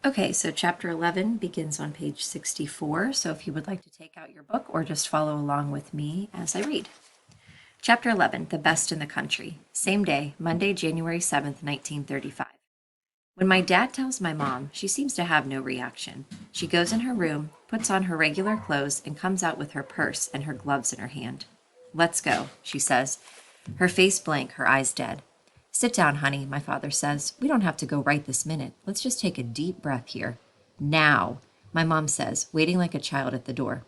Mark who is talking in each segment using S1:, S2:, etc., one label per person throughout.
S1: Okay, so chapter 11 begins on page 64. So if you would like to take out your book or just follow along with me as I read. Chapter 11, The Best in the Country. Same day, Monday, January 7th, 1935. When my dad tells my mom, she seems to have no reaction. She goes in her room, puts on her regular clothes, and comes out with her purse and her gloves in her hand. "Let's go," she says, her face blank, her eyes dead. "Sit down, honey," my father says. "We don't have to go right this minute. Let's just take a deep breath here." "Now," my mom says, waiting like a child at the door.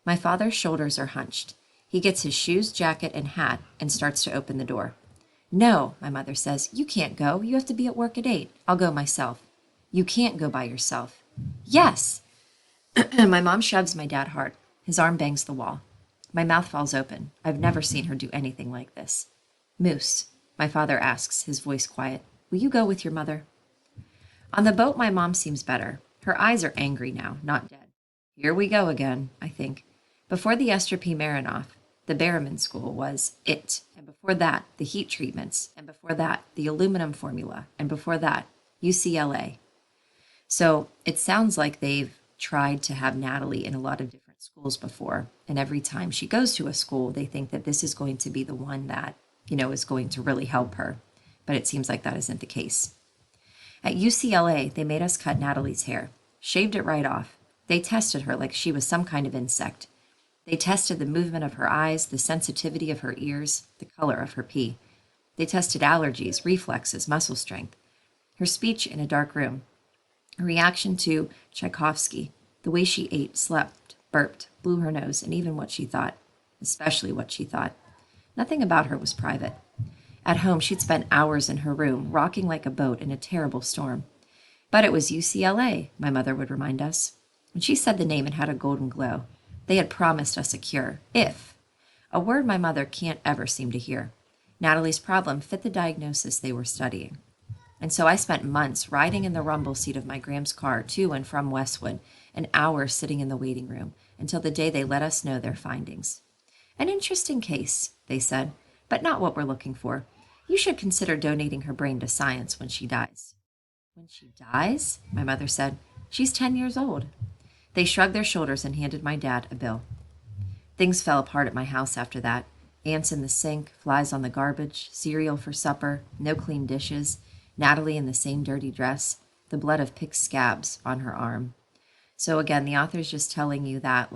S1: My father's shoulders are hunched. He gets his shoes, jacket, and hat and starts to open the door. "No," my mother says, "you can't go. You have to be at work at 8. I'll go myself." "You can't go by yourself." "Yes." My mom shoves my dad hard. His arm bangs the wall. My mouth falls open. I've never seen her do anything like this. "Moose," my father asks, his voice quiet, "will you go with your mother?" On the boat, my mom seems better. Her eyes are angry now, not dead. Here we go again, I think. Before the Esther P. Marinoff, the Berriman School was it, and before that, the heat treatments, and before that, the aluminum formula, and before that, UCLA. So it sounds like they've tried to have Natalie in a lot of different schools before, and every time she goes to a school, they think that this is going to be the one that, is going to really help her. But it seems like that isn't the case. At UCLA, they made us cut Natalie's hair, shaved it right off. They tested her like she was some kind of insect. They tested the movement of her eyes, the sensitivity of her ears, the color of her pee. They tested allergies, reflexes, muscle strength, her speech in a dark room, her reaction to Tchaikovsky, the way she ate, slept, burped, blew her nose, and even what she thought, especially what she thought. Nothing about her was private. At home, she'd spent hours in her room, rocking like a boat in a terrible storm. But it was UCLA, my mother would remind us. When she said the name, it had a golden glow. They had promised us a cure, if. A word my mother can't ever seem to hear. Natalie's problem fit the diagnosis they were studying. And so I spent months riding in the rumble seat of my Graham's car to and from Westwood, and hours sitting in the waiting room, until the day they let us know their findings. "An interesting case," they said, "but not what we're looking for. You should consider donating her brain to science when she dies." "When she dies?" my mother said. "She's 10 years old." They shrugged their shoulders and handed my dad a bill. Things fell apart at my house after that. Ants in the sink, flies on the garbage, cereal for supper, no clean dishes, Natalie in the same dirty dress, the blood of picked scabs on her arm. So again, the author's just telling you that,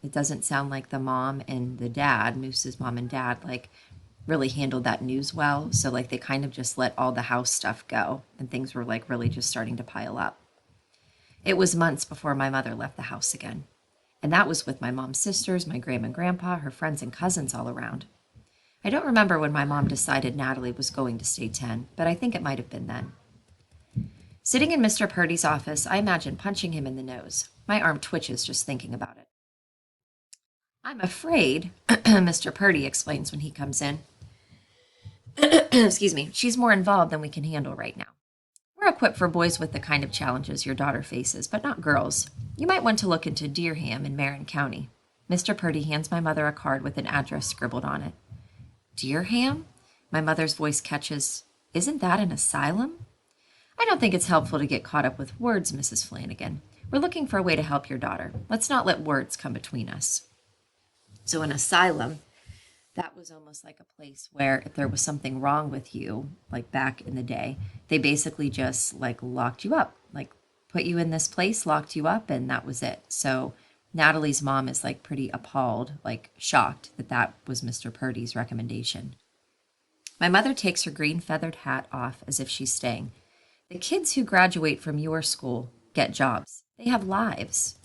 S1: it doesn't sound like the mom and the dad, Moose's mom and dad, really handled that news well. So, they kind of just let all the house stuff go, and things were, really just starting to pile up. It was months before my mother left the house again. And that was with my mom's sisters, my grandma and grandpa, her friends and cousins all around. I don't remember when my mom decided Natalie was going to stay 10, but I think it might have been then. Sitting in Mr. Purdy's office, I imagine punching him in the nose. My arm twitches just thinking about it. "I'm afraid," Mr. Purdy explains when he comes in. Excuse me, "she's more involved than we can handle right now. We're equipped for boys with the kind of challenges your daughter faces, but not girls. You might want to look into Deerham in Marin County." Mr. Purdy hands my mother a card with an address scribbled on it. "Deerham?" My mother's voice catches. "Isn't that an asylum?" "I don't think it's helpful to get caught up with words, Mrs. Flanagan. We're looking for a way to help your daughter. Let's not let words come between us." So an asylum, that was almost like a place where if there was something wrong with you, back in the day, they basically just locked you up, put you in this place, locked you up, and that was it. So Natalie's mom is pretty appalled, shocked that that was Mr. Purdy's recommendation. My mother takes her green feathered hat off as if she's staying. "The kids who graduate from your school get jobs. They have lives."